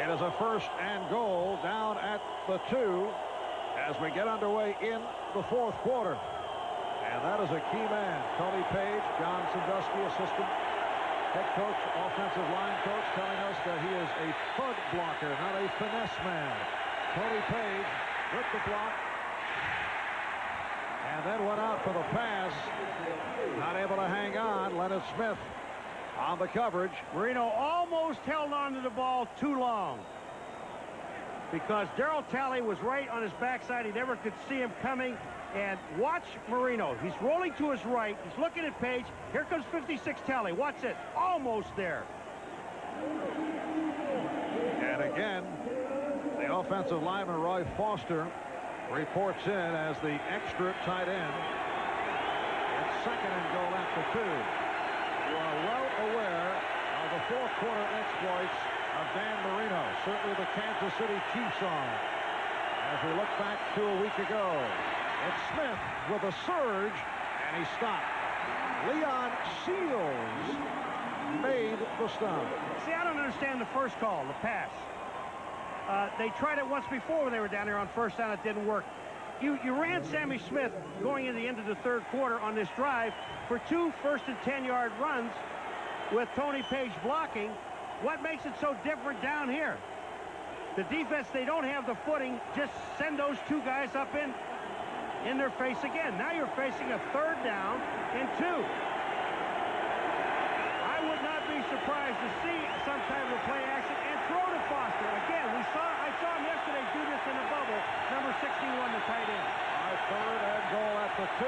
It is a 1st and goal down at the 2 as we get underway in the 4th quarter. And that is a key man. Tony Page, John Sandusky, assistant head coach, offensive line coach, telling us that he is a thud blocker, not a finesse man. Tony Page with the block. And then went out for the pass. Not able to hang on. Leonard Smith on the coverage. Marino almost held on to the ball too long, because Darryl Talley was right on his backside. He never could see him coming. And watch Marino. He's rolling to his right. He's looking at Page. Here comes 56 Talley. Watch it. Almost there. And again, the offensive lineman Roy Foster reports in as the extra tight end. It's 2nd and goal after 2. You are well aware of the 4th quarter exploits of Dan Marino. Certainly the Kansas City Chiefs on. As we look back to a week ago, it's Smith with a surge, and he stopped. Leon Seals made the stop. See, I don't understand the first call, the pass. They tried it once before when they were down there on 1st down. It didn't work. You ran Sammy Smith going into the end of the 3rd quarter on this drive for 2 1st and 10-yard runs with Tony Page blocking. What makes it so different down here? The defense, they don't have the footing. Just send those 2 guys up in their face again. Now you're facing a 3rd down and 2. I would not be surprised to see some kind of a play action and throw to Foster. Again, I saw him yesterday do this in the bubble. Number 61, the tight end. 3rd and goal at the 2.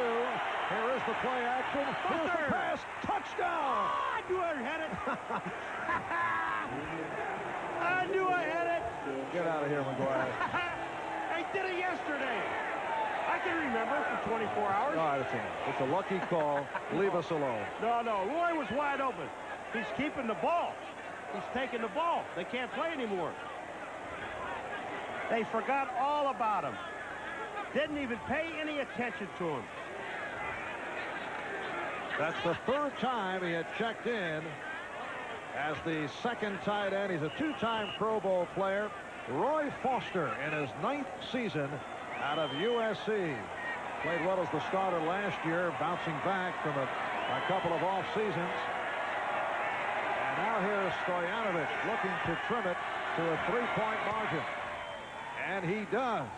Here is the play action. Here's the pass. Touchdown. Oh, I knew I had it. I knew I had it. Get out of here, McGuire. I did it yesterday. I can remember for 24 hours. No, it's a lucky call. Leave us alone. No. Roy was wide open. He's keeping the ball. He's taking the ball. They can't play anymore. They forgot all about him. Didn't even pay any attention to him. That's the 3rd time he had checked in as the 2nd tight end. He's a 2-time Pro Bowl player. Roy Foster in his 9th season out of USC. Played well as the starter last year, bouncing back from a couple of off seasons. And now here's Stoyanovich looking to trim it to a 3-point margin. And he does.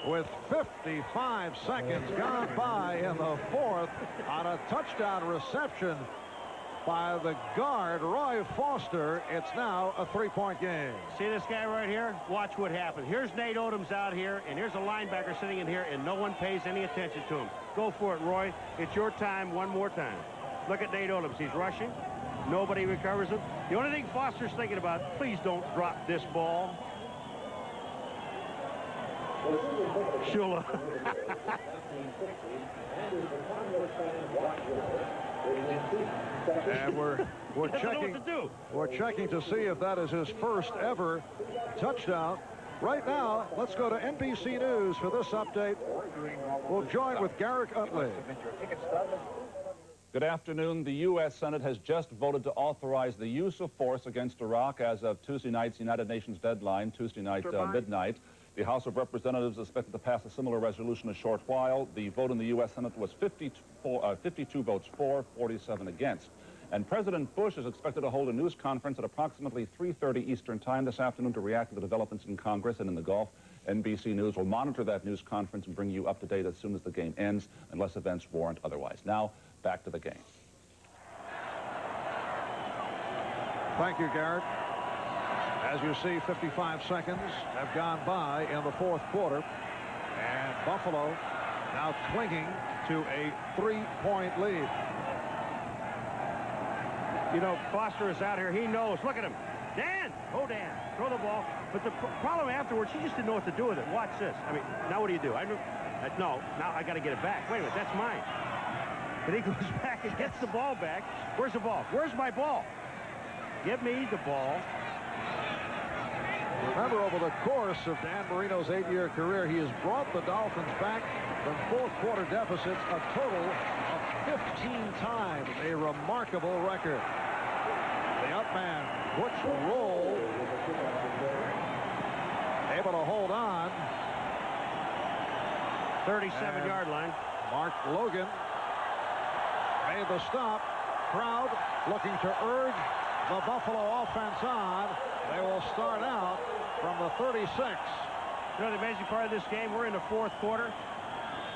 With 55 seconds gone by in the 4th on a touchdown reception by the guard, Roy Foster. It's now a 3-point game. See this guy right here? Watch what happens. Here's Nate Odoms out here, and here's a linebacker sitting in here, and no one pays any attention to him. Go for it, Roy. It's your time one more time. Look at Nate Odoms. He's rushing. Nobody recovers him. The only thing Foster's thinking about, please don't drop this ball. Shula. And we're checking to see if that is his first ever touchdown. Right now, let's go to NBC News for this update. We'll join with Garrick Utley. Good afternoon. The U.S. Senate has just voted to authorize the use of force against Iraq as of Tuesday night's United Nations deadline, Tuesday night midnight. The House of Representatives is expected to pass a similar resolution in a short while. The vote in the U.S. Senate was 52 votes for, 47 against. And President Bush is expected to hold a news conference at approximately 3:30 Eastern Time this afternoon to react to the developments in Congress and in the Gulf. NBC News will monitor that news conference and bring you up to date as soon as the game ends, unless events warrant otherwise. Now, back to the game. Thank you, Garrett. As you see, 55 seconds have gone by in the 4th quarter. And Buffalo now clinging to a 3-point lead. You know, Foster is out here. He knows. Look at him. Dan! Oh, Dan. Throw the ball. But the problem afterwards, he just didn't know what to do with it. Watch this. I mean, now what do you do? No, now I got to get it back. Wait a minute. That's mine. And he goes back and gets the ball back. Where's the ball? Where's my ball? Give me the ball. Remember, over the course of Dan Marino's 8-year career, he has brought the Dolphins back from 4th quarter deficits a total of 15 times. A remarkable record. The up man, Butch Roll, Able to hold on. 37-yard line. Mark Logan made the stop. Crowd looking to urge the Buffalo offense on. They will start out from the 36. You know, the amazing part of this game, we're in the fourth quarter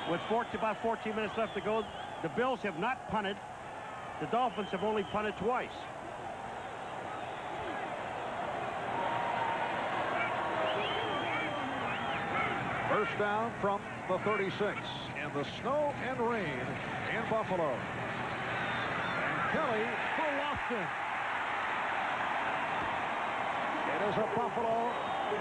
with about 14 minutes left to go. The Bills have not punted. The Dolphins have only punted twice. First down from the 36 in the snow and rain in Buffalo. And Kelly for Lofton. It is a Buffalo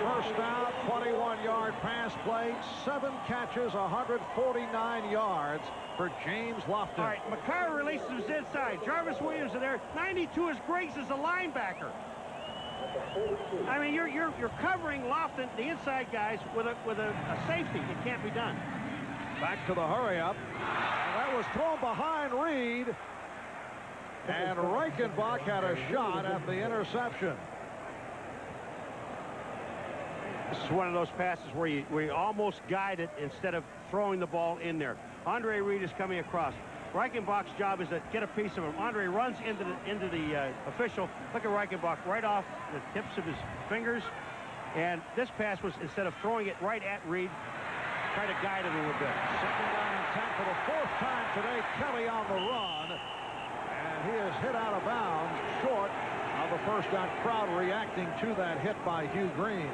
first down, 21-yard pass play, 7 catches, 149 yards for James Lofton. All right, McCarr releases his inside. Jarvis Williams is there. 92 is Griggs as a linebacker. I mean, you're covering Lofton, the inside guys, with a safety. It can't be done. Back to the hurry up. And that was thrown behind Reed. And Reichenbach had a shot at the interception. This is one of those passes where you almost guide it instead of throwing the ball in there. Andre Reed is coming across. Reichenbach's job is to get a piece of him. Andre runs into the official. Look at Reichenbach right off the tips of his fingers. And this pass was, instead of throwing it right at Reed, try to guide him a little bit. Second down and 10 for the 4th time today. Kelly on the run. And he is hit out of bounds short of the first down. Crowd reacting to that hit by Hugh Green.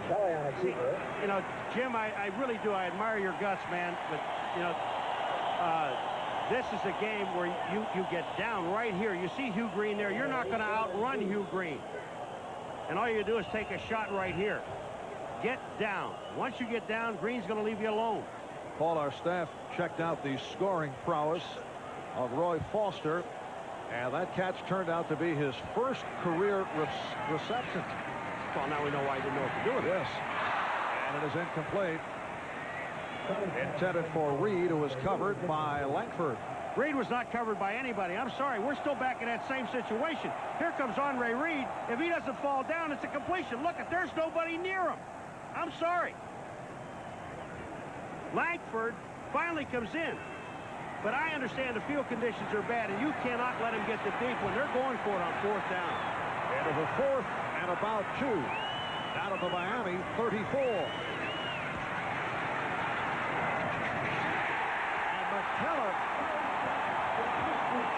See, you know, Jim, I really do. I admire your guts, man. But, you know, this is a game where you get down right here. You see Hugh Green there. You're not going to outrun Hugh Green. And all you do is take a shot right here. Get down. Once you get down, Green's going to leave you alone. Paul, our staff checked out the scoring prowess of Roy Foster. And that catch turned out to be his first career reception. Well, now we know why he didn't know what to do with it. Yes. And it is incomplete. Intended for Reed, who was covered by Langford. Reed was not covered by anybody. I'm sorry. We're still back in that same situation. Here comes Andre Reed. If he doesn't fall down, it's a completion. Look, if there's nobody near him. I'm sorry. Langford finally comes in. But I understand the field conditions are bad, and you cannot let him get the deep when they're going for it on 4th down. Into the 4th and about 2. Out of the Miami 34. And McKellar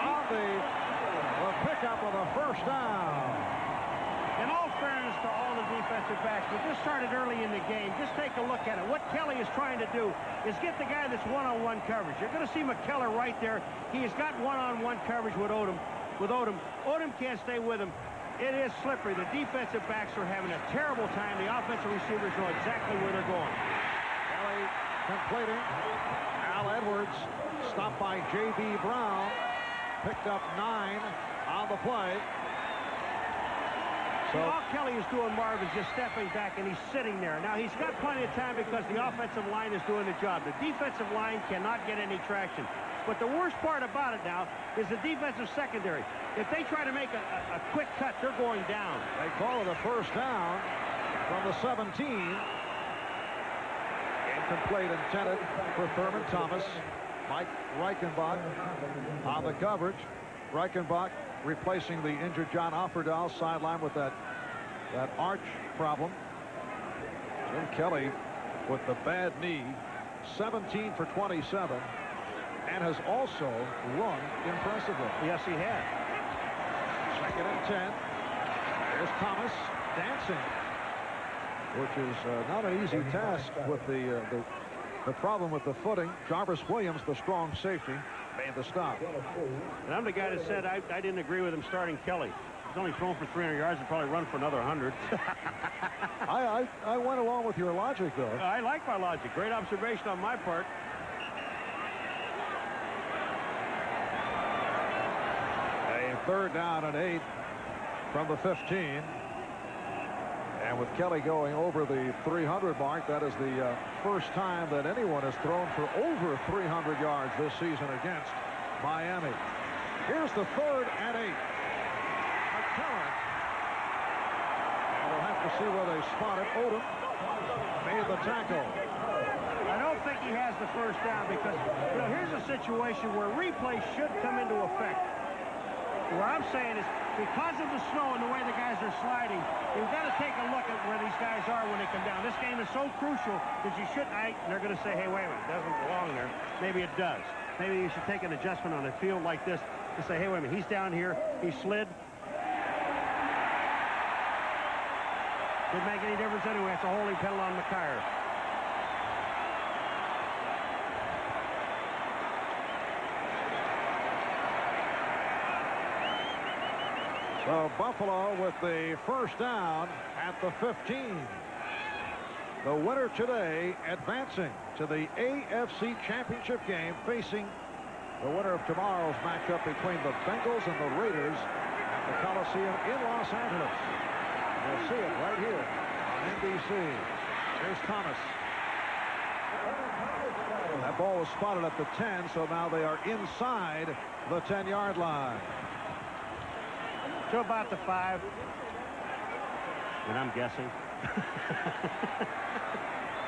on the pickup of the first down. In all fairness to all the defensive backs, we just started early in the game. Just take a look at it. What Kelly is trying to do is get the guy that's one-on-one coverage. You're going to see McKellar right there. He's got one-on-one coverage with Odom. Odom can't stay with him. It is slippery. The defensive backs are having a terrible time. The offensive receivers know exactly where they're going. Kelly completing. Al Edwards stopped by J.B. Brown. Picked up 9 on the play. So all Kelly is doing, Marv, is just stepping back, and he's sitting there. Now, he's got plenty of time because the offensive line is doing the job. The defensive line cannot get any traction. But the worst part about it now is the defensive secondary. If they try to make a quick cut, they're going down. They call it a first down from the 17. Incomplete, intended for Thurman Thomas. Mike Reichenbach on the coverage. Reichenbach replacing the injured John Offerdahl sideline with that arch problem. Jim Kelly with the bad knee, 17 for 27, and has also run impressively. Yes, he has. 2nd and 10. There's Thomas dancing, which is not an easy task with the problem with the footing. Jarvis Williams, the strong safety, made the stop. And I'm the guy that said I didn't agree with him starting Kelly. He's only thrown for 300 yards and probably run for another 100. I went along with your logic, though. I like my logic. Great observation on my part. A 3rd down and 8 from the 15. And with Kelly going over the 300 mark, that is the first time that anyone has thrown for over 300 yards this season against Miami. Here's the 3rd and 8. McKellar. And we'll have to see where they spotted Odom. Made the tackle. I don't think he has the first down because, here's a situation where replay should come into effect. What I'm saying is, because of the snow and the way the guys are sliding, you've got to take a look at where these guys are when they come down. This game is so crucial that you shouldn't. They're going to say, hey, wait a minute, it doesn't belong there. Maybe it does. Maybe you should take an adjustment on a field like this to say, hey, wait a minute, he's down here, he slid. Didn't make any difference anyway. It's a holding penalty on McIyer. So Buffalo with the first down at the 15. The winner today advancing to the AFC Championship game, facing the winner of tomorrow's matchup between the Bengals and the Raiders at the Coliseum in Los Angeles. You'll see it right here on NBC. Here's Thomas. That ball was spotted at the 10, so now they are inside the 10-yard line. To about the 5. And I'm guessing.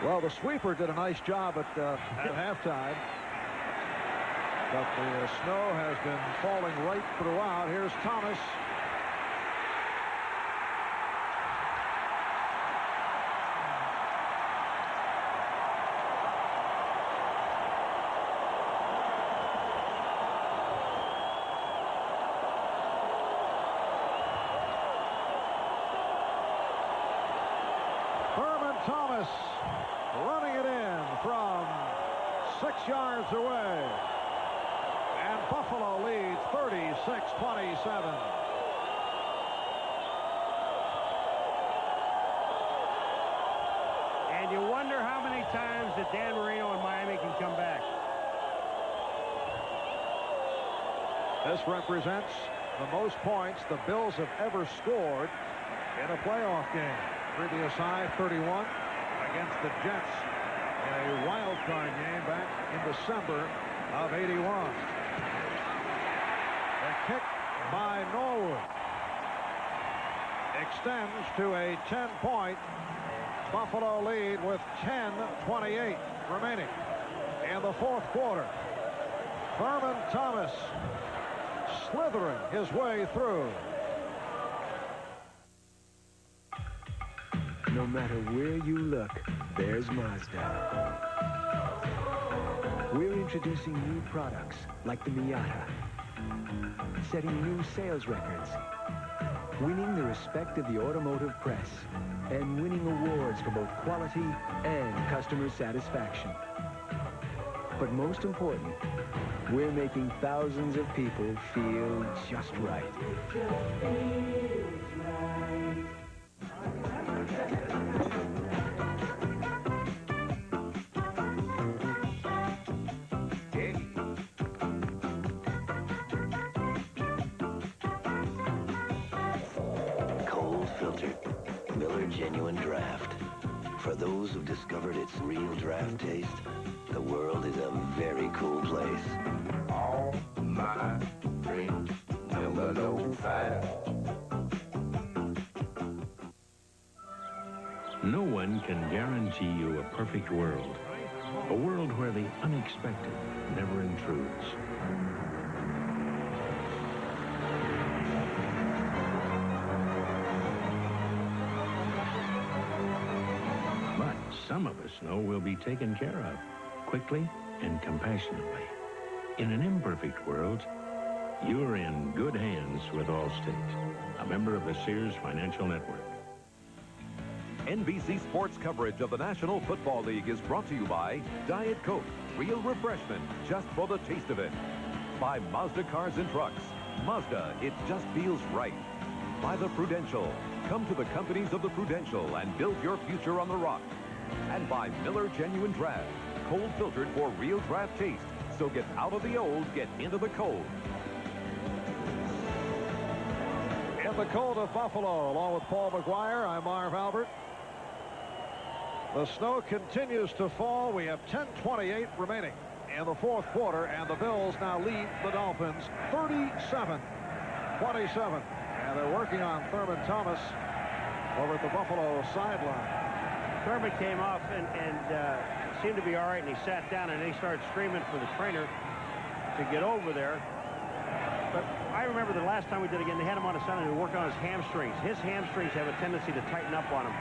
Well, the sweeper did a nice job at halftime. But the snow has been falling right throughout. Here's Thomas. Thomas running it in from 6 yards away. And Buffalo leads 36-27. And you wonder how many times that Dan Marino and Miami can come back. This represents the most points the Bills have ever scored in a playoff game. Previous high, 31, against the Jets in a wild card game back in December of '81. The kick by Norwood extends to a 10-point Buffalo lead with 10:28 remaining in the fourth quarter. Thurman Thomas slithering his way through. No matter where you look, there's Mazda. We're introducing new products like the Miata, setting new sales records, winning the respect of the automotive press, and winning awards for both quality and customer satisfaction. But most important, we're making thousands of people feel just right. Miller Genuine Draft. For those who've discovered its real draft taste, the world is a very cool place. All my dreams, Miller Low Fat. No one can guarantee you a perfect world. A world where the unexpected never intrudes. Some of us know we'll be taken care of quickly and compassionately. In an imperfect world, you're in good hands with Allstate, a member of the Sears Financial Network. NBC Sports coverage of the National Football League is brought to you by Diet Coke, real refreshment just for the taste of it. By Mazda Cars and Trucks. Mazda, it just feels right. By the Prudential. Come to the companies of the Prudential and build your future on the rock. And by Miller Genuine Draft, cold filtered for real draft taste. So get out of the old, get into the cold. In the cold of Buffalo, along with Paul McGuire, I'm Marv Albert. The snow continues to fall. We have 10:28 remaining in the fourth quarter, and the Bills now lead the Dolphins 37-27. And they're working on Thurman Thomas over at the Buffalo sideline. Thurman came off and seemed to be all right, and he sat down, and then he started screaming for the trainer to get over there. But I remember the last time we did it again, they had him on a Sunday to work on his hamstrings. His hamstrings have a tendency to tighten up on him.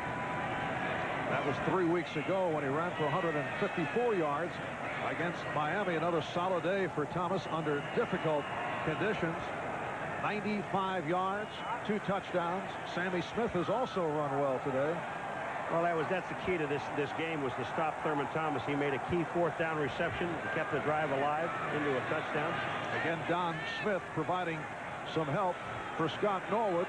That was 3 weeks ago when he ran for 154 yards against Miami. Another solid day for Thomas under difficult conditions. 95 yards, 2 touchdowns. Sammy Smith has also run well today. Well, that's the key to this game, was to stop Thurman Thomas. He made a key 4th down reception and kept the drive alive into a touchdown. Again, Don Smith providing some help for Scott Norwood.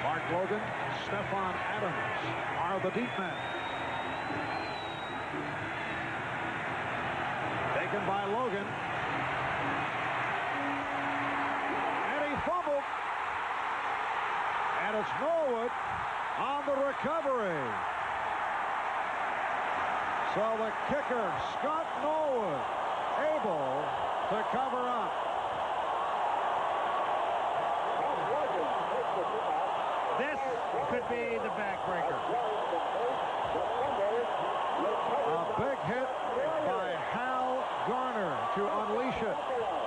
Mark Logan, Stephon Adams are the deep men. Taken by Logan. And he fumbled. And it's Norwood on the recovery. So the kicker, Scott Norwood, able to cover up. This could be the backbreaker. A big hit by Hal Garner to unleash it.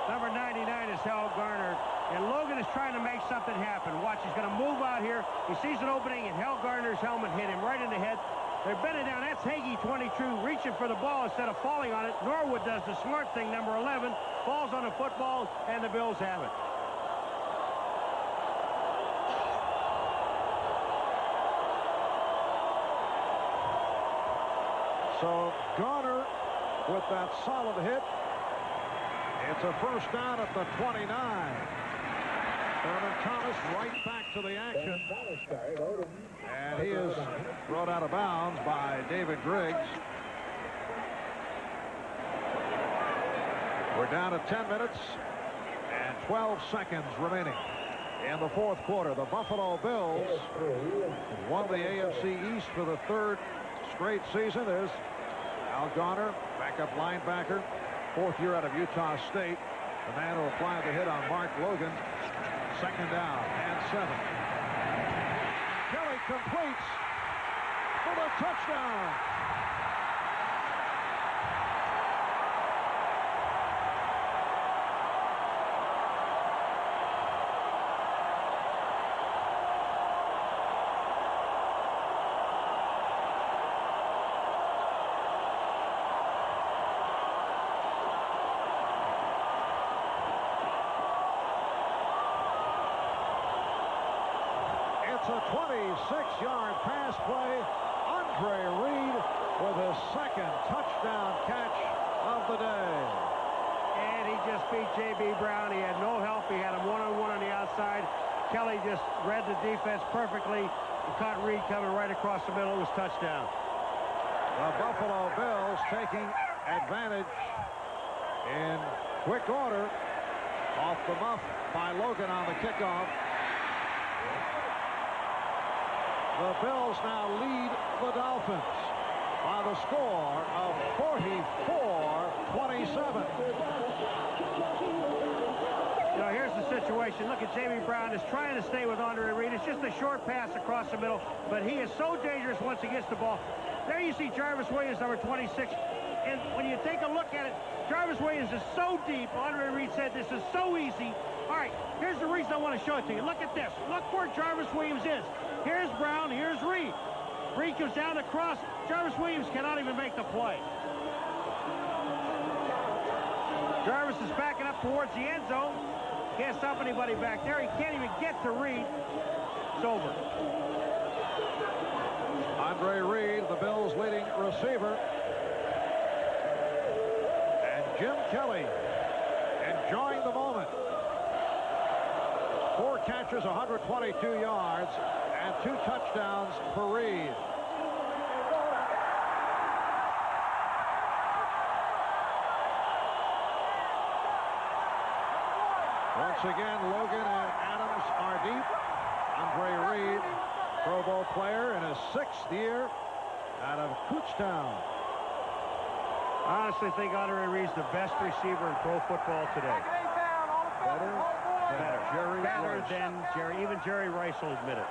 Number 99 is Hal Garner, and Logan is trying to make something happen. Watch, he's going to move out here. He sees an opening, and Hal Garner's helmet hit him right in the head. They're bending down. That's Hagee, 22, reaching for the ball instead of falling on it. Norwood does the smart thing, number 11, falls on the football, and the Bills have it. So Garner with that solid hit. It's a 1st down at the 29. Thurman Thomas right back to the action. And he is brought out of bounds by David Griggs. We're down to 10 minutes and 12 seconds remaining in the 4th quarter. The Buffalo Bills won the AFC East for the 3rd straight season. There's Al Garner, backup linebacker, 4th year out of Utah State. The man who applied the hit on Mark Logan. 2nd down and 7. Kelly completes for the touchdown. It's a 26-yard pass play. Andre Reed with his 2nd touchdown catch of the day. And he just beat J.B. Brown. He had no help. He had him one-on-one on the outside. Kelly just read the defense perfectly. He caught Reed coming right across the middle. It was touchdown. The Buffalo Bills taking advantage in quick order off the muff by Logan on the kickoff. The Bills now lead the Dolphins by the score of 44-27. You know, here's the situation. Look at J.B. Brown is trying to stay with Andre Reed. It's just a short pass across the middle, but he is so dangerous once he gets the ball. There you see Jarvis Williams, number 26. And when you take a look at it, Jarvis Williams is so deep. Andre Reed said this is so easy. All right, here's the reason I want to show it to you. Look at this. Look where Jarvis Williams is. Here's Brown, here's Reed. Reed comes down the cross. Jarvis Williams cannot even make the play. Jarvis is backing up towards the end zone. Can't stop anybody back there. He can't even get to Reed. It's over. Andre Reed, the Bills' leading receiver. And Jim Kelly enjoying the moment. 4 catches, 122 yards, and 2 touchdowns for Reed. Once again, Logan and Adams are deep. Andre Reed, Pro Bowl player in his 6th year out of Kutztown. I honestly think Andre Reed's the best receiver in pro football today. Better than Jerry better than Jerry. Even Jerry Rice will admit it.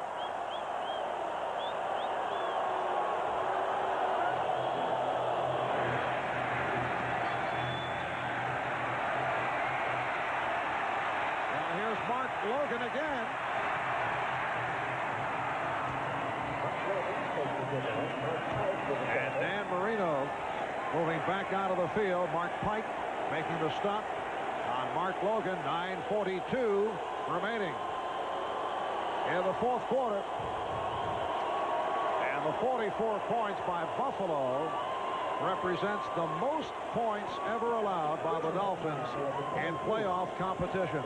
Now here's Mark Logan again. And Dan Marino moving back out of the field. Mark Pike making the stop on Mark Logan. 9:42 remaining in the fourth quarter. And the 44 points by Buffalo represents the most points ever allowed by the Dolphins in playoff competition.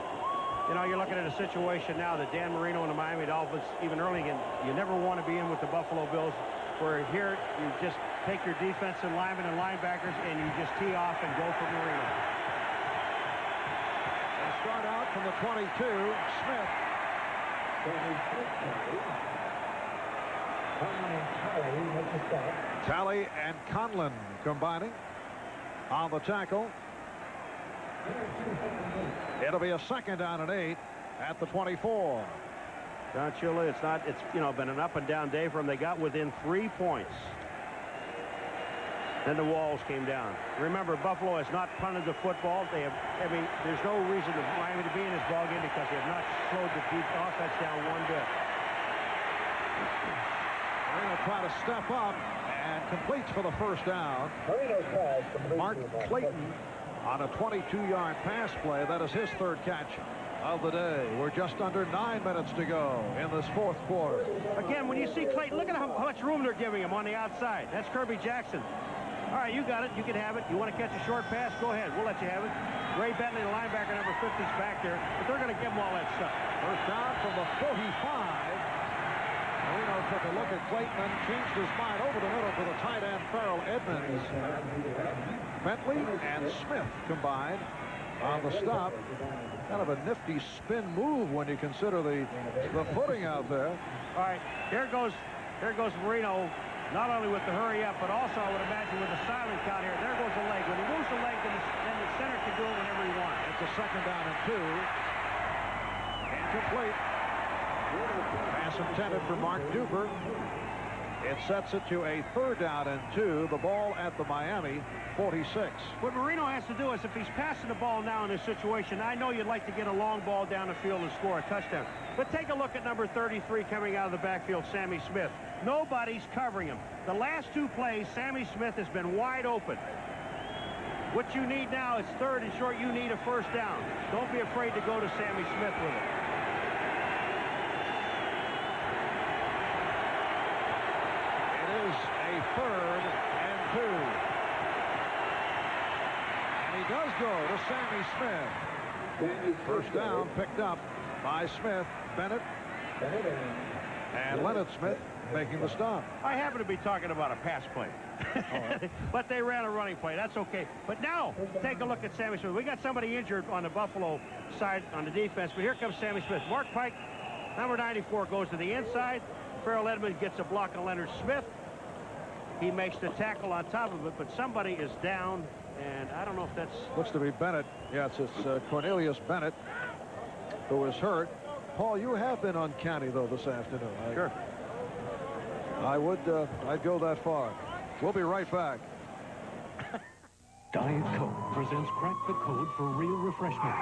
You know, you're looking at a situation now that Dan Marino and the Miami Dolphins, even early in, you never want to be in with the Buffalo Bills, where here you just take your defensive linemen and linebackers and you just tee off and go for Marino. They start out from the 22. Smith. Talley and Conlon combining on the tackle. It'll be a second down and 8 at the 24. Don Shula, it's been an up and down day for them. They got within 3 points. Then the walls came down. Remember, Buffalo has not punted the football. There's no reason for Miami to be in this ballgame because they have not slowed the deep offense down one bit. They're going to try to step up and completes for the first down. Mark Clayton on a 22-yard pass play. That is his third catch of the day. We're just under 9 minutes to go in this fourth quarter. Again, when you see Clayton, look at how much room they're giving him on the outside. That's Kirby Jackson. All right, you got it. You can have it. You want to catch a short pass? Go ahead. We'll let you have it. Ray Bentley, the linebacker, number 50, is back there, but they're going to give him all that stuff. First down from the 45. Marino took a look at Clayton and changed his mind over the middle to the tight end, Farrell Edmonds. Bentley and Smith combined on the stop. Kind of a nifty spin move when you consider the footing out there. All right, there goes Marino, not only with the hurry up, but also I would imagine with the silent count here. There goes the leg. When he moves the leg, then the center can do it whenever he wants. It's a second down and 2. Incomplete. Pass intended for Mark Duper. It sets it to a third down and 2. The ball at the Miami 46. What Marino has to do is, if he's passing the ball now in this situation, I know you'd like to get a long ball down the field and score a touchdown. But take a look at number 33 coming out of the backfield, Sammy Smith. Nobody's covering him. The last 2 plays, Sammy Smith has been wide open. What you need now is third and short. You need a first down. Don't be afraid to go to Sammy Smith with it. A third and 2. And he does go to Sammy Smith. First down picked up by Smith, Bennett, and Leonard Smith making the stop. I happen to be talking about a pass play. But they ran a running play. That's okay. But now, take a look at Sammy Smith. We got somebody injured on the Buffalo side on the defense, but here comes Sammy Smith. Mark Pike, number 94, goes to the inside. Farrell Edmonds gets a block on Leonard Smith. He makes the tackle on top of it, but somebody is down, and I don't know if that's... Looks to be Bennett. Yes, it's Cornelius Bennett, who is hurt. Paul, you have been uncanny, though, this afternoon. Sure. I'd go that far. We'll be right back. Diet Coke presents Crack the Code for Real Refreshment.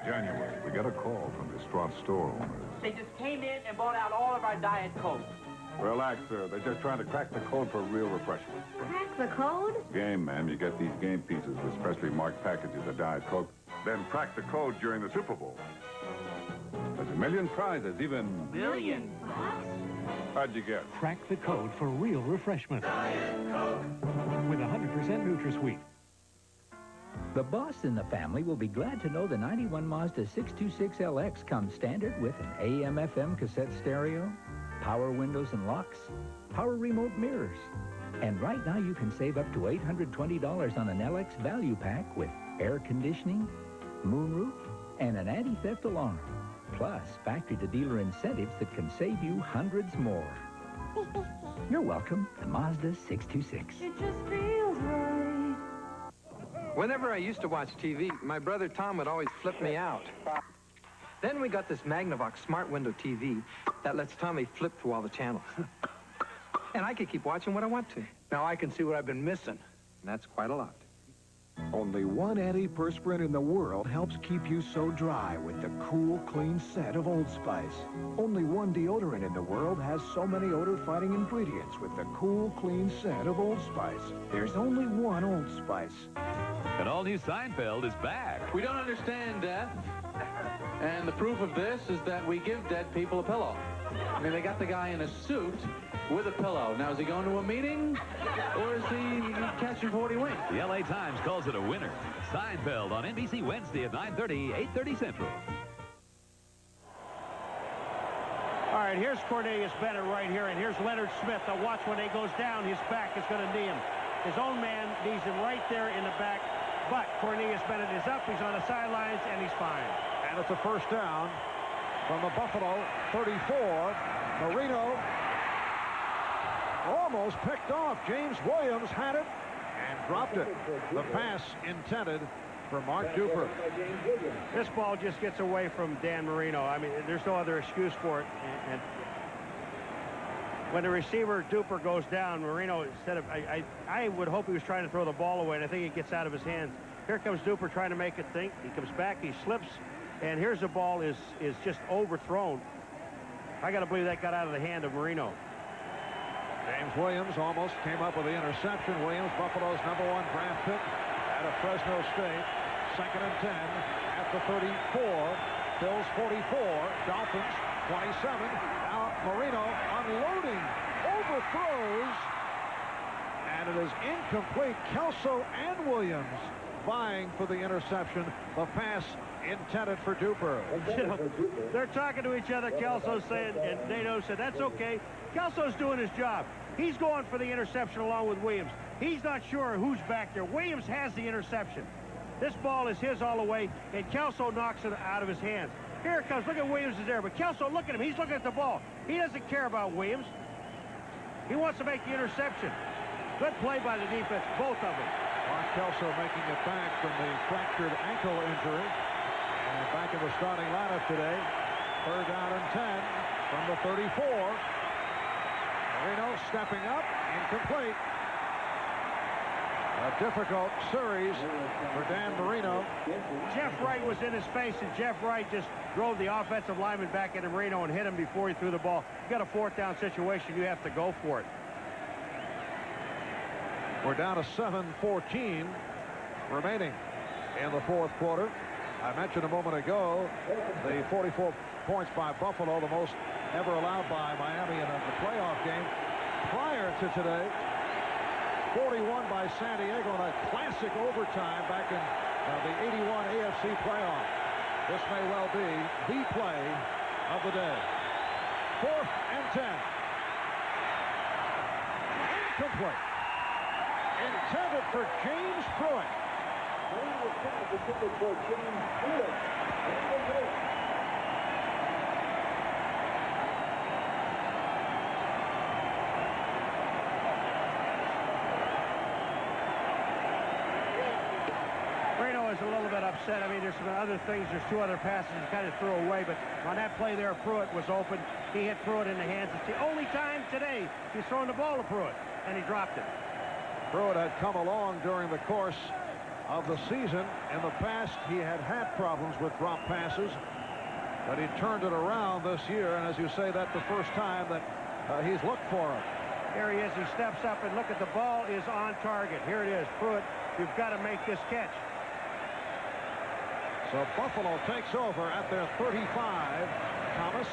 January, we got a call from the Distraught store owners. They just came in and bought out all of our Diet Coke. Relax, sir. They're just trying to crack the code for real refreshment. Crack the code? Game, ma'am. You get these game pieces with specially marked packages of Diet Coke. Then crack the code during the Super Bowl. There's a million prizes, even... Million? How'd you guess? Crack the code for real refreshment. Diet Coke. With 100% NutraSweet. The boss and the family will be glad to know the 91 Mazda 626LX comes standard with an AM/FM cassette stereo, power windows and locks, power remote mirrors. And right now you can save up to $820 on an LX value pack with air conditioning, moonroof, and an anti-theft alarm. Plus, factory-to-dealer incentives that can save you hundreds more. You're welcome to Mazda 626. It just feels right. Whenever I used to watch TV, my brother Tom would always flip me out. Then we got this Magnavox smart window TV that lets Tommy flip through all the channels. And I could keep watching what I want to. Now I can see what I've been missing. And that's quite a lot. Only one antiperspirant in the world helps keep you so dry with the cool, clean scent of Old Spice. Only one deodorant in the world has so many odor-fighting ingredients with the cool, clean scent of Old Spice. There's only one Old Spice. An all-new Seinfeld is back. We don't understand death, and the proof of this is that we give dead people a pillow. I mean, they got the guy in a suit with a pillow. Now, is he going to a meeting, or is he catching 40 winks? The LA Times calls it a winner. Seinfeld on NBC Wednesday at 9:30, 8:30 Central. All right, here's Cornelius Bennett right here, and here's Leonard Smith. Now watch when he goes down, his back is going to knee him. His own man knees him right there in the back, but Cornelius Bennett is up, he's on the sidelines, and he's fine. And it's a first down from the Buffalo 34. Marino almost picked off. James Williams had it and dropped it. The pass intended for Mark Duper. This ball just gets away from Dan Marino. I mean, there's no other excuse for it. And when the receiver Duper goes down, Marino, instead of, I would hope he was trying to throw the ball away, and I think it gets out of his hands. Here comes Duper trying to make it think. He comes back, he slips, and here's the ball is just overthrown. I got to believe that got out of the hand of Marino. James Williams almost came up with the interception. Williams, Buffalo's #1 draft pick out of Fresno State. 2nd and 10 at the 34. Bills 44. Dolphins 27. Now Marino unloading. Overthrows. And it is incomplete. Kelso and Williams vying for the interception. The pass intended for Duper. You know, they're talking to each other. Kelso saying, and Nato said, that's okay. Kelso's doing his job. He's going for the interception along with Williams. He's not sure who's back there. Williams has the interception. This ball is his all the way, and Kelso knocks it out of his hands. Here it comes. Look at Williams is there, but Kelso, look at him. He's looking at the ball. He doesn't care about Williams. He wants to make the interception. Good play by the defense, both of them. Mark Kelso making it back from the fractured ankle injury. And back in the starting lineup today. 3rd down and 10 from the 34. Marino stepping up, incomplete. A difficult series for Dan Marino. Jeff Wright was in his face, and Jeff Wright just drove the offensive lineman back into Marino and hit him before he threw the ball. You got a 4th down situation, you have to go for it. We're down to 7:14 remaining in the 4th quarter. I mentioned a moment ago the 44 points by Buffalo, the most ever allowed by Miami in a playoff game. Prior to today, 41 by San Diego in a classic overtime back in the 81 AFC playoff. This may well be the play of the day. 4th and 10. Incomplete. Intended for James Pruitt. Marino is a little bit upset. I mean, there's some other things. There's 2 other passes he kind of threw away, but on that play there, Pruitt was open. He hit Pruitt in the hands. It's the only time today he's thrown the ball to Pruitt, and he dropped it. Pruitt had come along during the course of the season. In the past, he had problems with drop passes, but he turned it around this year, and as you say, that's the first time that he's looked for him. Here he is. He steps up, and look at the ball is on target. Here it is. Pruitt, you've got to make this catch. So Buffalo takes over at their 35. Thomas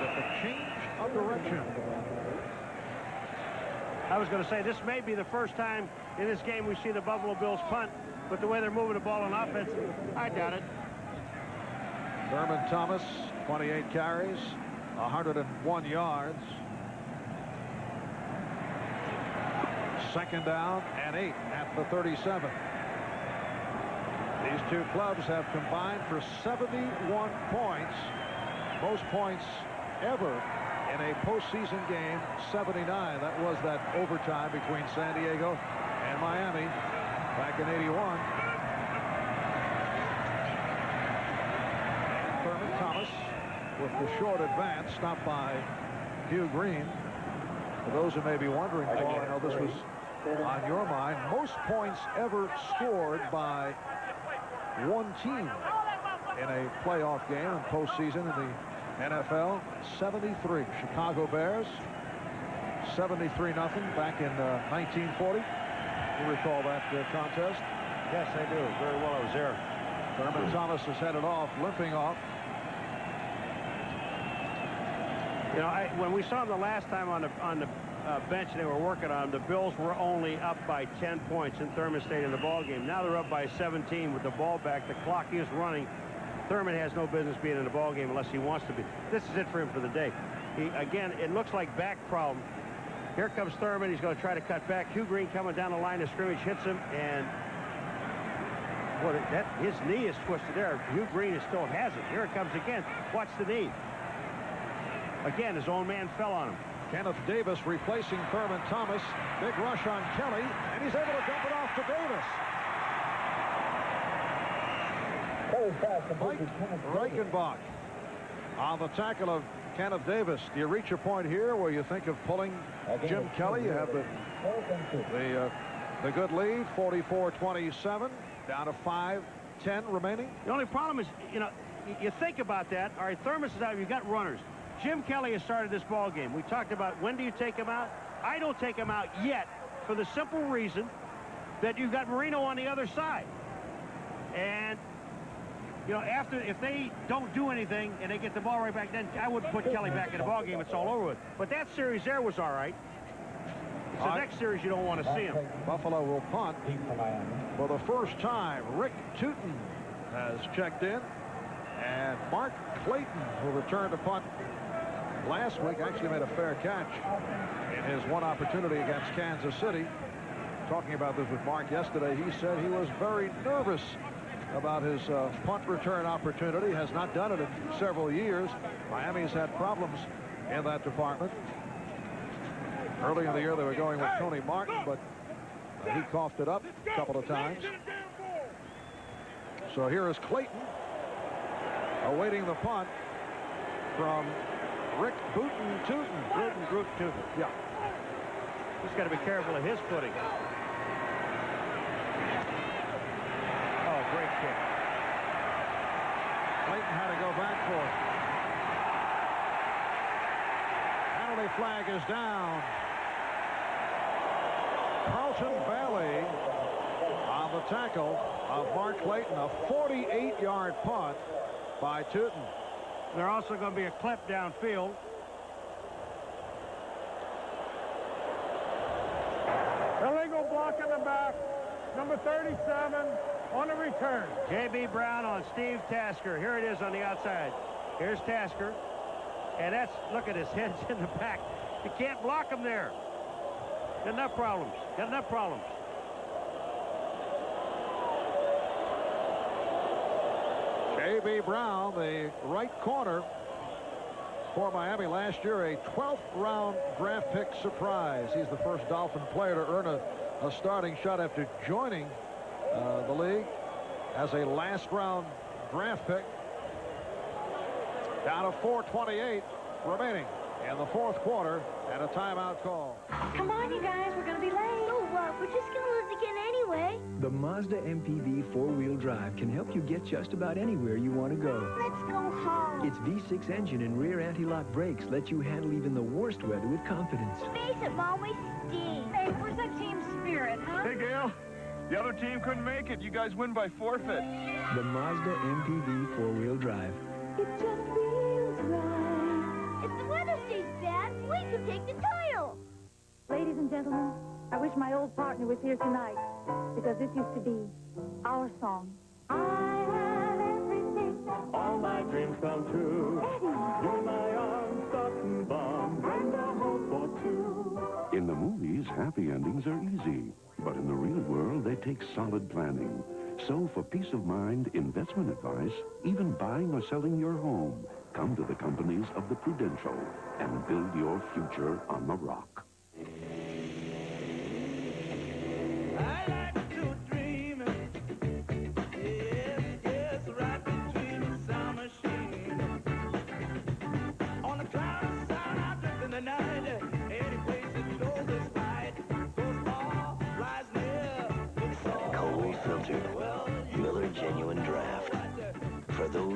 with the change of direction. I was going to say, this may be the first time in this game we see the Buffalo Bills punt, but the way they're moving the ball on offense, I doubt it. Thurman Thomas, 28 carries, 101 yards. 2nd down and 8 at the 37. These 2 clubs have combined for 71 points, most points ever in a postseason game. 79. That was that overtime between San Diego and Miami back in '81. with the short advance, stopped by Hugh Green. For those who may be wondering, Paul, I know this was on your mind, most points ever scored by one team in a playoff game in postseason in the NFL, 73. Chicago Bears, 73-0 back in 1940. You recall that contest? Yes, I do. Very well, I was there. Thurman Thomas is headed off, limping off. You know, when we saw him the last time on the bench and they were working on him, the Bills were only up by 10 points and Thurman stayed in the ball game. Now they're up by 17 with the ball back. The clock is running. Thurman has no business being in the ball game unless he wants to be. This is it for him for the day. Again, it looks like back problem. Here comes Thurman. He's going to try to cut back. Hugh Green coming down the line of scrimmage hits him, and his knee is twisted there. Hugh Green still has it. Here it comes again. Watch the knee. Again, his own man fell on him. Kenneth Davis replacing Thurman Thomas. Big rush on Kelly, and he's able to dump it off to Davis. Mike Reichenbach on the tackle of Kenneth Davis. Do you reach a point here where you think of pulling Jim Kelly? You have the good lead, 44-27, down to 5:10 remaining. The only problem is, you know, you think about that. All right, Thurman is out. You've got runners. Jim Kelly has started this ball game. We talked about when do you take him out? I don't take him out yet for the simple reason that you've got Marino on the other side. And, you know, if they don't do anything and they get the ball right back, then I wouldn't put Kelly back in the ball game. It's all over with. But that series there was all right. It's the next series you don't want to see him. Buffalo will punt. For the first time, Rick Tootin has checked in. And Mark Clayton, who returned to punt last week, actually made a fair catch in his one opportunity against Kansas City. Talking about this with Mark yesterday, he said he was very nervous about his punt return opportunity. Has not done it in several years. Miami's had problems in that department. Early in the year, they were going with Tony Martin, but he coughed it up a couple of times. So here is Clayton awaiting the punt from Rick Booten Tootin. Tootin. Yeah. He's got to be careful of his footing. Oh, great kick. Clayton had to go back for it. Penalty flag is down. Carlton Bailey on the tackle of Mark Clayton. A 48-yard punt by Tootin. There's also going to be a clip downfield. Illegal block in the back. Number 37 on the return. J.B. Brown on Steve Tasker. Here it is on the outside. Here's Tasker. And that's, look at his head's in the back. You can't block him there. Got enough problems. Got enough problems. J.B. Brown, the right corner for Miami last year, a 12th round draft pick surprise. He's the first Dolphin player to earn a starting shot after joining the league as a last round draft pick. Down to 4:28 remaining in the fourth quarter and a timeout call. Come on, you guys, we're going to be late. So what? We're just going to lose again anyway. The Mazda MPV four-wheel drive can help you get just about anywhere you want to go. Let's go home. Its V6 engine and rear anti-lock brakes let you handle even the worst weather with confidence. Face it, Mom, we stink. Hey, where's that team spirit, huh? Hey, Gail. The other team couldn't make it. You guys win by forfeit. The Mazda MPV four-wheel drive. It just feels right. If the weather stays bad, we could take the title. Ladies and gentlemen, I wish my old partner was here tonight, because this used to be our song. I have everything. All my dreams come true. You're my arms, button bomb, and a hope for two. In the movies, happy endings are easy. But in the real world, they take solid planning. So for peace of mind, investment advice, even buying or selling your home, come to the companies of the Prudential and build your future on the rock. I like to dream. Yes, right between the sound machine.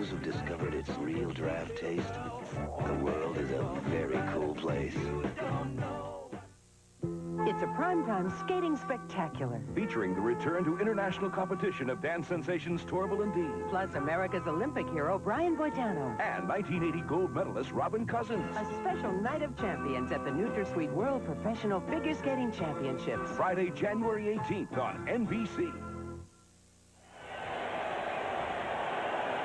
those who've discovered its real draft taste, the world is a very cool place. It's a primetime skating spectacular. Featuring the return to international competition of dance sensations Torval and Dean. Plus America's Olympic hero, Brian Boitano. And 1980 gold medalist Robin Cousins. A special night of champions at the NutraSweet World Professional Figure Skating Championships. Friday, January 18th on NBC.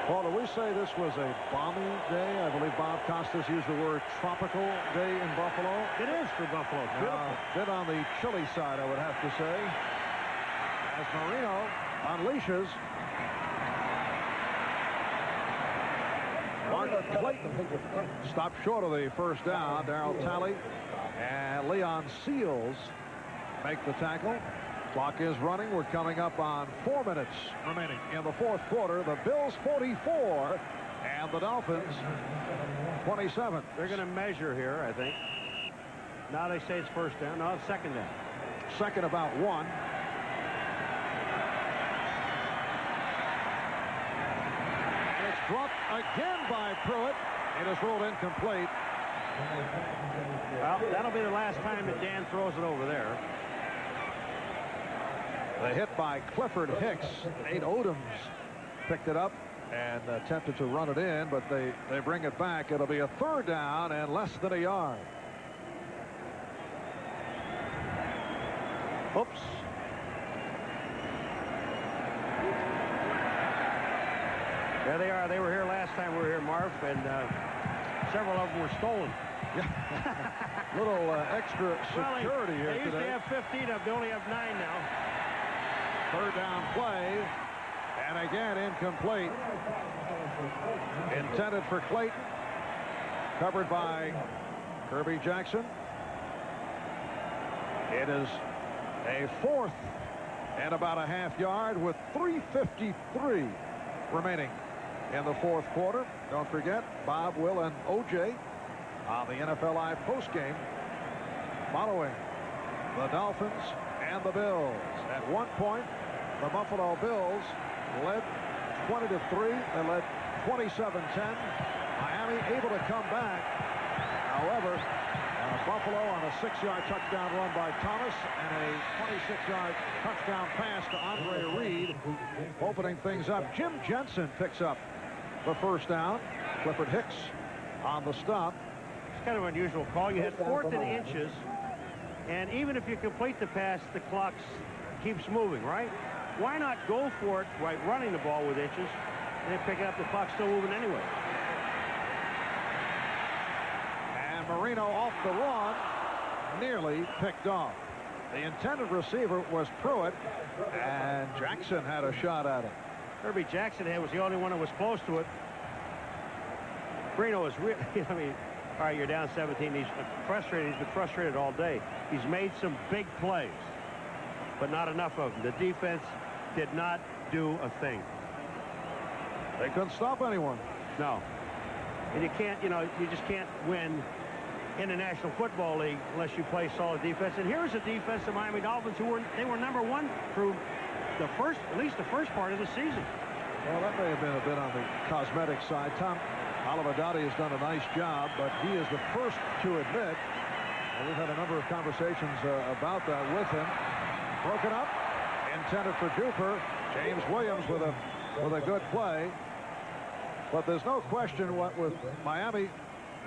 Paul, do we say this was a balmy day? I believe Bob Costas used the word tropical day in Buffalo. It is for Buffalo. It's beautiful. A bit on the chilly side, I would have to say. As Marino unleashes. Mark Clayton stopped short of the first down. Darryl Talley and Leon Seals make the tackle. Clock is running. We're coming up on 4 minutes remaining in the fourth quarter. The Bills 44 and the Dolphins 27. They're going to measure here, I think. Now they say it's first down. No, it's second down. Second about 1. And it's dropped again by Pruitt. It is ruled incomplete. Well, that'll be the last time that Dan throws it over there. The hit by Clifford Hicks. Nate Odoms picked it up and attempted to run it in, but they bring it back. It'll be a third down and less than a yard. Oops. There they are. They were here last time we were here, Marv, and several of them were stolen. Yeah. Little extra security well, here they today. They usually have 15 of them. They only have 9 now. Third down play, and again incomplete. Intended for Clayton, covered by Kirby Jackson. It is a fourth and about a half yard with 3:53 remaining in the fourth quarter. Don't forget, Bob, Will, and OJ on the NFL Live postgame following the Dolphins and the Bills. At one point, the Buffalo Bills led 20-3. They led 27-10. Miami able to come back. However, Buffalo on a 6-yard touchdown run by Thomas and a 26-yard touchdown pass to Andre Reed, opening things up. Jim Jensen picks up the first down. Clifford Hicks on the stop. It's kind of an unusual call. You had 4th and inches, and even if you complete the pass, the clock keeps moving, right? Why not go for it by running the ball with inches and then pick it up? The clock's still moving anyway. And Marino off the run, nearly picked off. The intended receiver was Pruitt, and Jackson had a shot at it. Kirby Jackson was the only one that was close to it. Marino is really, I mean, all right, you're down 17. He's frustrated. He's been frustrated all day. He's made some big plays, but not enough of them. The defense did not do a thing. They couldn't stop anyone. No. And you can't, you just can't win in the National Football League unless you play solid defense. And here's a defense, the Miami Dolphins, they were number 1 through at least the first part of the season. Well, that may have been a bit on the cosmetic side. Tom Olivadotti has done a nice job, but he is the first to admit, and we've had a number of conversations about that with him. Broken up, intended for Duper. James Williams with a good play. But there's no question what with Miami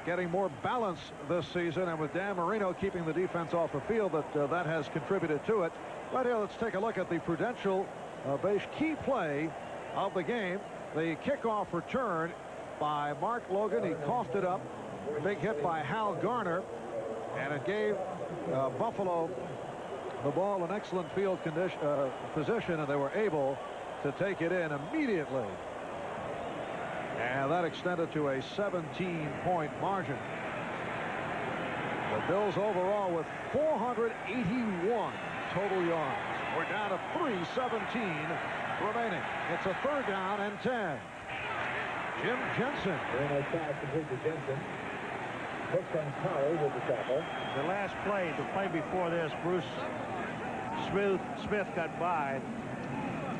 getting more balance this season and with Dan Marino keeping the defense off the field that has contributed to it. Right here, let's take a look at the Prudential base key play of the game. The kickoff return by Mark Logan. He coughed it up. Big hit by Hal Garner. And it gave Buffalo the ball in excellent field position, and they were able to take it in immediately. And that extended to a 17-point margin. The Bills overall with 481 total yards. We're down to 3:17 remaining. It's a third down and 10. Jim Jensen. Very nice pass complete to Jensen. Hooks on Powers with the tackle. The last play, the play before this, Bruce Smith got by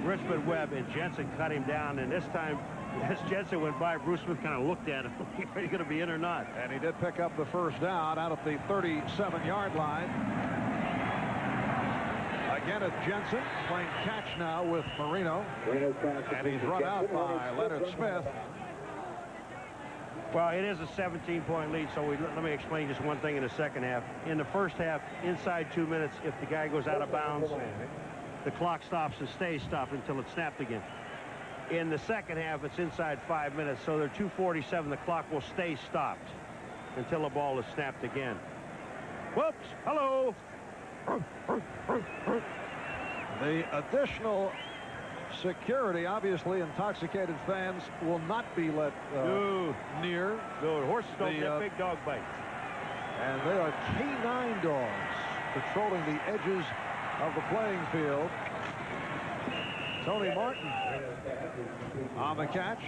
Richmond Webb, and Jensen cut him down. And this time, As Jensen went by, Bruce Smith kind of looked at him. Are you going to be in or not? And he did pick up the first down out at the 37-yard line. Again, it's Jensen playing catch now with Marino. And he's run out by Leonard Smith. Well, it is a 17-point lead, so let me explain just one thing in the second half. In the first half, inside 2 minutes, if the guy goes out of bounds, the clock stops and stays stopped until it's snapped again. In the second half, it's inside 5 minutes, so they're 2:47. The clock will stay stopped until the ball is snapped again. Whoops! Hello! The additional security, obviously, intoxicated fans will not be let near. No, horses don't get big dog bites. And they are K9 dogs patrolling the edges of the playing field. Tony Martin on the catch.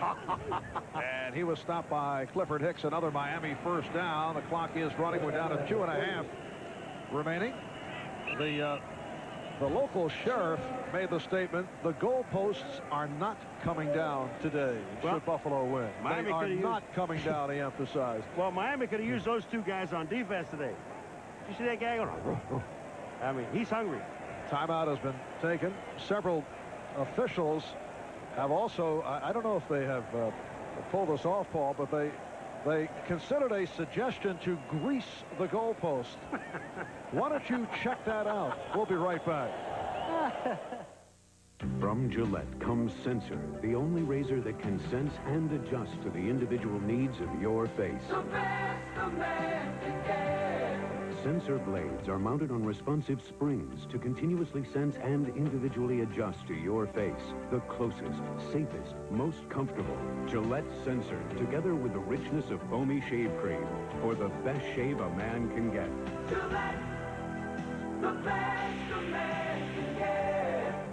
And he was stopped by Clifford Hicks. Another Miami first down. The clock is running. We're down to 2.5 remaining. The local sheriff made the statement, the goalposts are not coming down today should Buffalo win. They are not coming down, he emphasized. Well, Miami could have used those two guys on defense today. You see that guy going, I mean, he's hungry. Timeout has been taken. Several officials have also, I don't know if they have pulled this off, Paul, but they considered a suggestion to grease the goalpost. Why don't you check that out? We'll be right back. From Gillette comes Sensor, the only razor that can sense and adjust to the individual needs of your face. The best a man can get. Sensor blades are mounted on responsive springs to continuously sense and individually adjust to your face. The closest, safest, most comfortable. Gillette Sensor, together with the richness of foamy shave cream, for the best shave a man can get. Gillette, the best a man can get.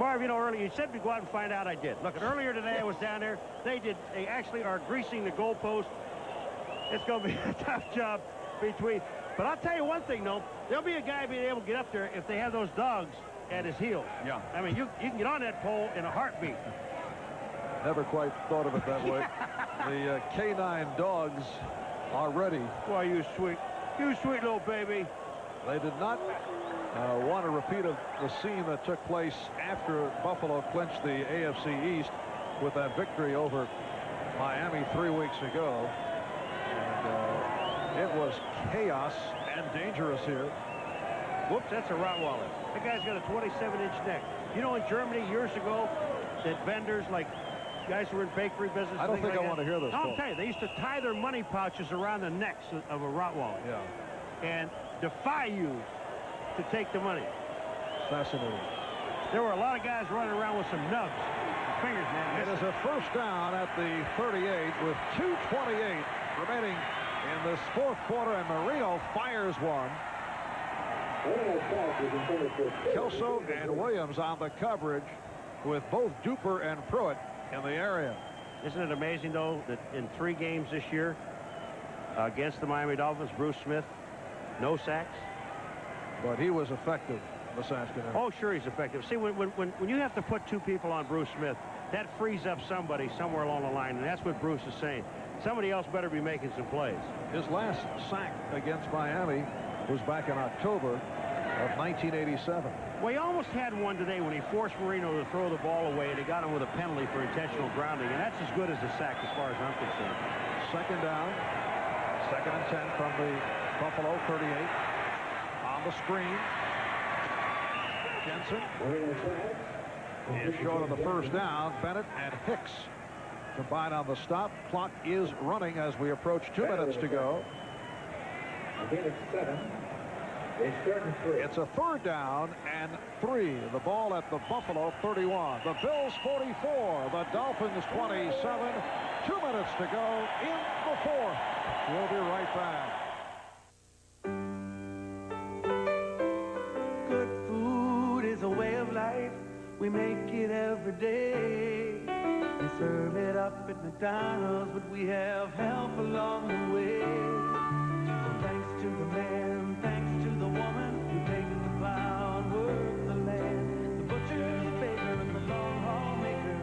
Marv, you know, earlier you said we go out and find out. I did. Look, earlier today I was down there. They actually are greasing the goalpost. It's going to be a tough job between. But I'll tell you one thing, though. There'll be a guy being able to get up there if they have those dogs at his heels. Yeah. I mean, you can get on that pole in a heartbeat. Never quite thought of it that way. The K9 dogs are ready. Boy, you sweet little baby. They did not want a repeat of the scene that took place after Buffalo clinched the AFC East with that victory over Miami 3 weeks ago. And it was chaos and dangerous here. Whoops, that's a Rottweiler. That guy's got a 27-inch neck. You know, in Germany years ago, that vendors, like guys who were in bakery business. I don't think I want to hear this. No, I'll tell you, they used to tie their money pouches around the necks of a Rottweiler. Yeah. And defy you to take the money. Fascinating. There were a lot of guys running around with some nubs. Fingers, man. It is a first down at the 38 with 2:28 remaining in this fourth quarter, and Marino fires one. Kelso and Williams on the coverage with both Duper and Pruitt in the area. Isn't it amazing, though, that in 3 games this year against the Miami Dolphins, Bruce Smith, no sacks? But he was effective this afternoon. Oh, sure, he's effective. See, when you have to put 2 people on Bruce Smith, that frees up somebody somewhere along the line, and that's what Bruce is saying. Somebody else better be making some plays. His last sack against Miami was back in October of 1987. Well, he almost had one today when he forced Marino to throw the ball away, and he got him with a penalty for intentional grounding, and that's as good as a sack as far as I'm concerned. Second down, 2nd and 10 from the Buffalo 38. On the screen, Jensen is short of the first down. Bennett and Hicks combine on the stop. Clock is running as we approach 2 minutes to go. Again, it's 7. It's 3rd and 3. It's a 3rd down and 3. The ball at the Buffalo 31. The Bills 44. The Dolphins 27. 2 minutes to go in the 4th. We'll be right back. Good food is a way of life. We make it every day. They serve it up at McDonald's, but we have help along the way. So thanks to the man, thanks to the woman who make the pound work the land. The butcher, the baker, and the long haul maker.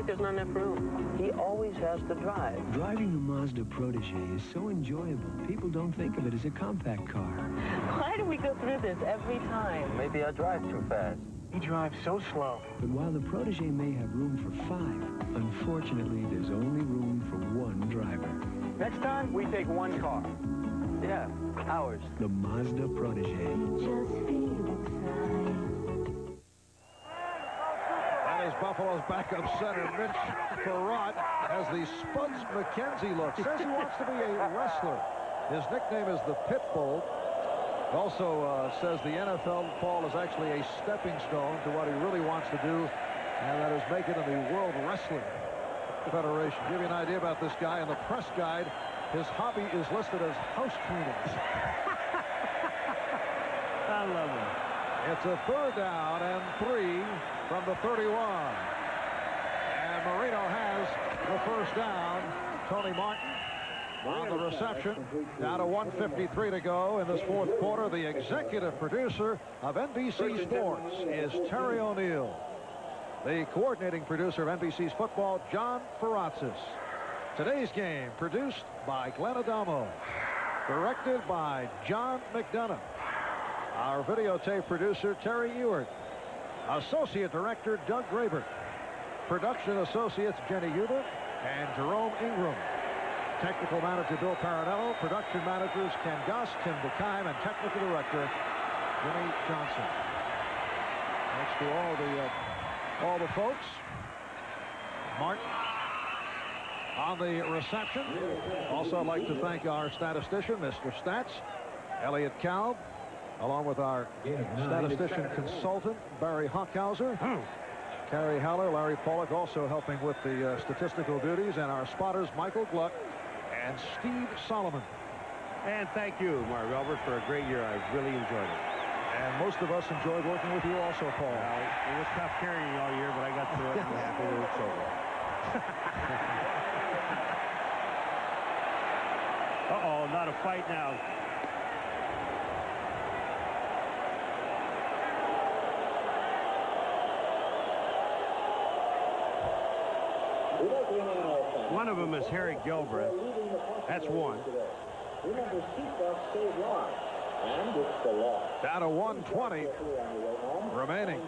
like there's not enough room. He always has to drive. Driving the Mazda Protege is so enjoyable, people don't think of it as a compact car. Why do we go through this every time? Maybe I drive too fast. He drives so slow. But while the Protege may have room for 5, unfortunately, there's only room for 1 driver. Next time, we take 1 car. Yeah, ours. The Mazda Protege. That is Buffalo's backup center, Mitch Farrat, as the Spuds McKenzie look. Says he wants to be a wrestler. His nickname is the Pitbull. Also says the NFL, Paul, is actually a stepping stone to what he really wants to do, and that is make it in the World Wrestling Federation. Give you an idea about this guy. In the press guide, his hobby is listed as house cleaning. I love it. It's a 3rd down and 3 from the 31. And Marino has the 1st down. Tony Martin on the reception. Down to 1:53 to go in this 4th quarter. The executive producer of NBC Sports is Terry O'Neill. The coordinating producer of NBC's football, John Ferrazis. Today's game produced by Glenn Adamo. Directed by John McDonough. Our videotape producer, Terry Ewert. Associate Director, Doug Graber. Production Associates, Jenny Huber and Jerome Ingram. Technical Manager, Bill Paranello. Production Managers, Ken Goss, Tim DeKime, and Technical Director, Jimmy Johnson. Thanks to all the folks. Martin on the reception. Also, I'd like to thank our statistician, Mr. Stats, Elliot Kalb, along with our statistician consultant, Barry Hockhauser, Carrie Haller, Larry Pollock, also helping with the statistical duties, and our spotters, Michael Gluck and Steve Solomon. And thank you, Mark Albert, for a great year. I really enjoyed it. And most of us enjoyed working with you also, Paul. Well, it was tough carrying you all year, but I got through it and I'm happy that it's over. Uh-oh, not a fight now. One of them is Harry Gilbreth. That's one. Down to 1:20 remaining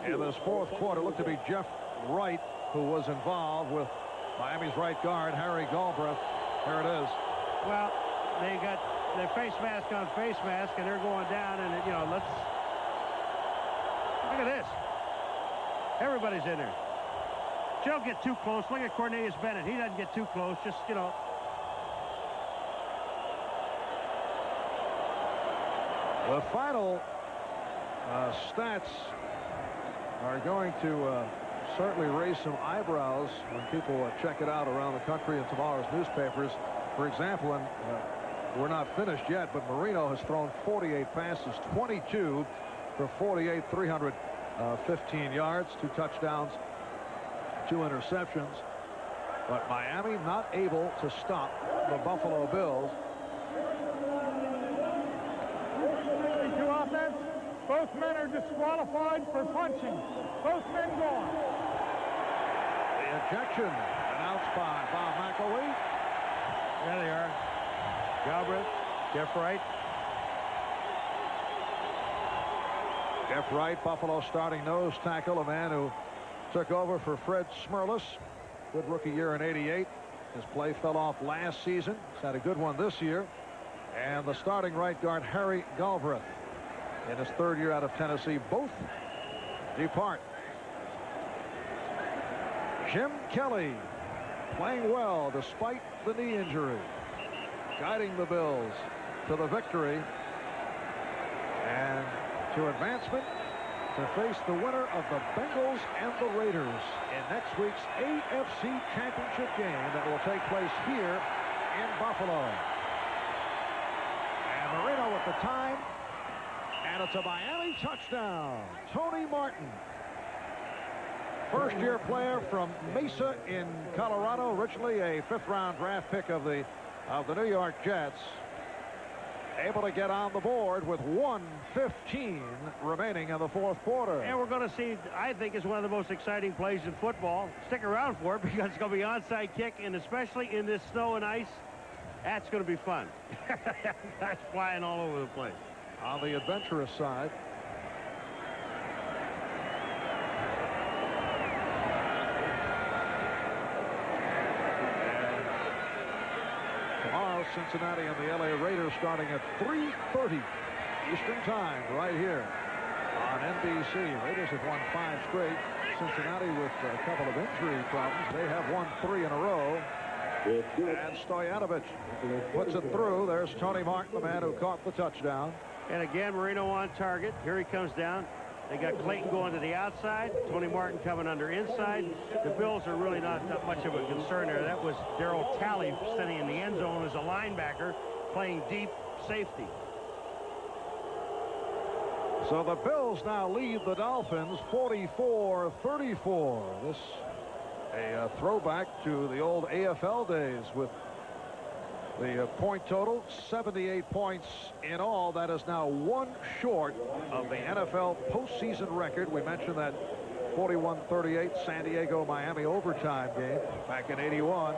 in this 4th quarter. Looked to be Jeff Wright who was involved with Miami's right guard, Harry Galbraith. Here it is. Well, they got their face mask on face mask, and they're going down, and, you know, let's... Look at this. Everybody's in there. Don't get too close. Look at Cornelius Bennett. He doesn't get too close. Just, you know. The final stats are going to certainly raise some eyebrows when people check it out around the country in tomorrow's newspapers. For example, and we're not finished yet, but Marino has thrown 48 passes, 22 for 48, 315 yards, 2 touchdowns, 2 interceptions. But Miami not able to stop the Buffalo Bills. To offense, both men are disqualified for punching. Both men gone. The ejection announced by Bob McElwee. There they are. Galbraith, Jeff Wright. Jeff Wright, Buffalo starting nose tackle, a man who took over for Fred Smerlas. Good rookie year in '88. His play fell off last season. He's had a good one this year. And the starting right guard, Harry Galbraith, in his 3rd year out of Tennessee. Both depart. Jim Kelly playing well despite the knee injury, guiding the Bills to the victory and to advancement to face the winner of the Bengals and the Raiders in next week's AFC Championship game that will take place here in Buffalo. And Marino at the time, and it's a Miami touchdown. Tony Martin, first-year player from Mesa in Colorado, originally a 5th-round draft pick of the New York Jets. able to get on the board with 1:15 remaining in the fourth quarter. And we're going to see, I think, is one of the most exciting plays in football. Stick around for it because it's going to be onside kick, and especially in this snow and ice, that's going to be fun. That's flying all over the place. On the adventurous side. Tomorrow, Cincinnati and the LA Raiders starting at 3:30 Eastern Time right here on NBC. Raiders have won 5 straight. Cincinnati with a couple of injury problems. They have won 3 in a row. And Stoyanovich puts it through. There's Tony Martin, the man who caught the touchdown. And again, Marino on target. Here he comes down. They got Clayton going to the outside. Tony Martin coming under inside. The Bills are really not much of a concern there. That was Darryl Talley sitting in the end zone as a linebacker playing deep safety. So the Bills now lead the Dolphins 44-34. This a throwback to the old AFL days with the point total, 78 points in all. That is now 1 short of the NFL postseason record. We mentioned that 41-38 San Diego-Miami overtime game back in '81.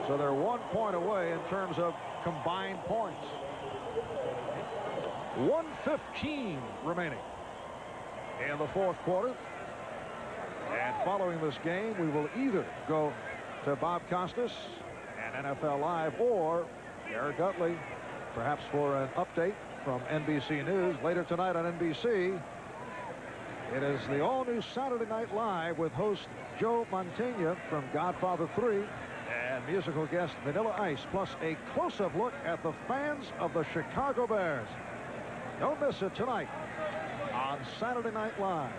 So they're 1 point away in terms of combined points. 1:15 remaining in the fourth quarter. And following this game, we will either go to Bob Costas and NFL Live or Garrett Utley, perhaps for an update from NBC News later tonight on NBC. It is the all-new Saturday Night Live with host Joe Mantegna from Godfather 3 and musical guest Vanilla Ice, plus a close-up look at the fans of the Chicago Bears. Don't miss it tonight on Saturday Night Live.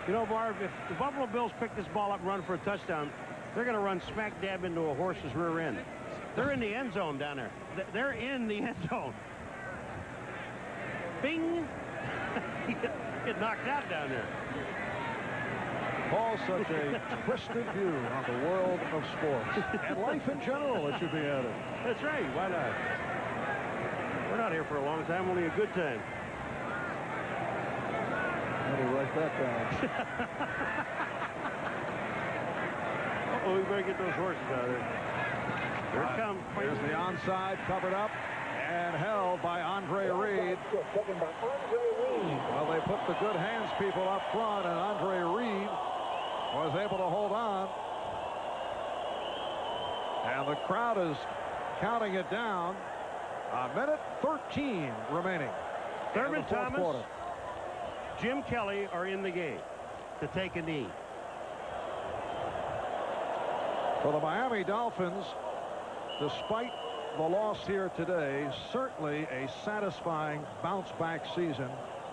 You know, Marv, if the Buffalo Bills pick this ball up and run for a touchdown, they're going to run smack dab into a horse's rear end. They're in the end zone down there. They're in the end zone. Bing! Get knocked out down there. Paul, such a twisted view on the world of sports and life in general, it should be added. That's right. Why not? We're not here for a long time, only a good time. Let me write that down. Uh-oh, we better get those horses out of there. Here it comes. Here's the onside, covered up and held by Andre Reed. Well, they put the good hands people up front, and Andre Reed was able to hold on. And the crowd is counting it down. A minute 13 remaining. Thurman Thomas, Jim Kelly are in the game to take a knee. For the Miami Dolphins, despite the loss here today, certainly a satisfying bounce-back season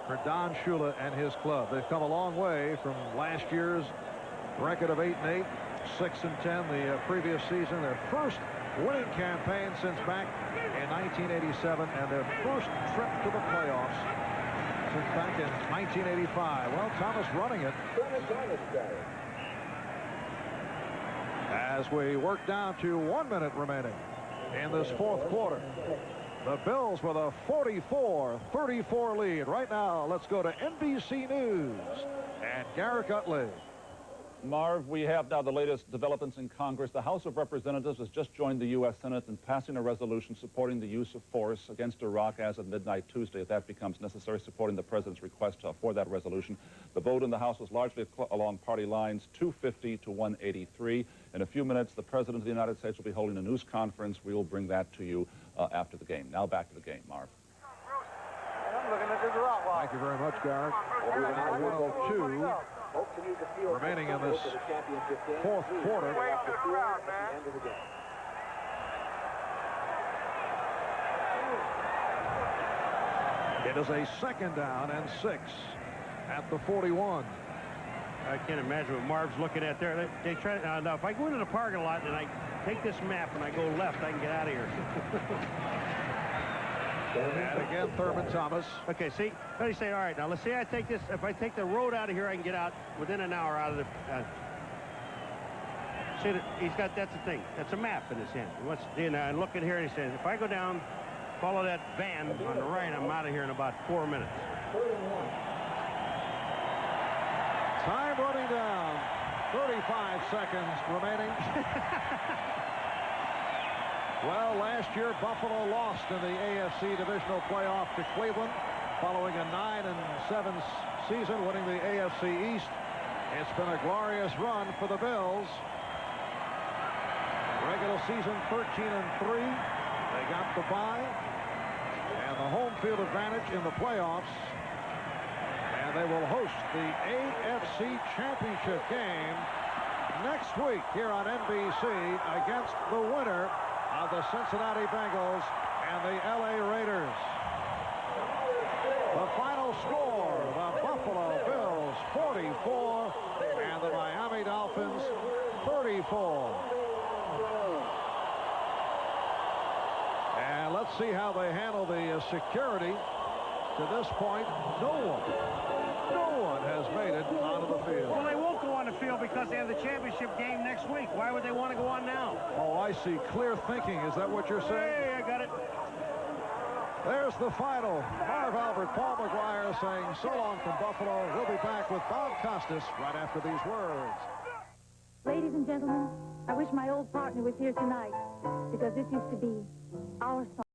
for Don Shula and his club. They've come a long way from last year's record of 8-8, 6-10 the previous season. Their first winning campaign since back in 1987, and their first trip to the playoffs since back in 1985. Well, Thomas running it. As we work down to 1 minute remaining in this fourth quarter, the Bills with a 44-34 lead. Right now, let's go to NBC News and Garrett Utley. Marv, we have now the latest developments in Congress. The House of Representatives has just joined the U.S. Senate in passing a resolution supporting the use of force against Iraq as of midnight Tuesday, if that becomes necessary, supporting the president's request for that resolution. The vote in the House was largely along party lines, 250 to 183. In a few minutes, the President of the United States will be holding a news conference. We will bring that to you after the game. Now back to the game, Marv. Thank you very much, Garrett. 102 remaining in this fourth quarter. It is a second down and 6 at the 41. I can't imagine what Marv's looking at there. They try to, now if I go into the parking lot and I take this map and I go left, I can get out of here. And again, Thurman Thomas. Okay, see, let me say, all right, now let's say I take this, if I take the road out of here, I can get out within an hour out of the, see, he's got, that's the thing, that's a map in his hand. He wants, and look at here, and he says, if I go down Follow that van on the right. I'm out of here in about 4 minutes. Time running down. 35 seconds remaining. Well, last year, Buffalo lost in the AFC divisional playoff to Cleveland following a 9-7 season, winning the AFC East. It's been a glorious run for the Bills. Regular season 13-3. They got the bye and the home field advantage in the playoffs. And they will host the AFC Championship game next week here on NBC against the winner of the Cincinnati Bengals and the LA Raiders. The final score, the Buffalo Bills 44 and the Miami Dolphins 34. And let's see how they handle the security. To this point, no one has made it onto the field. Well, they won't go on the field because they have the championship game next week. Why would they want to go on now? Oh, I see. Clear thinking. Is that what you're saying? Hey, I got it. There's the final. Marv Albert, Paul McGuire saying so long from Buffalo. We'll be back with Bob Costas right after these words. Ladies and gentlemen, I wish my old partner was here tonight because this used to be our song.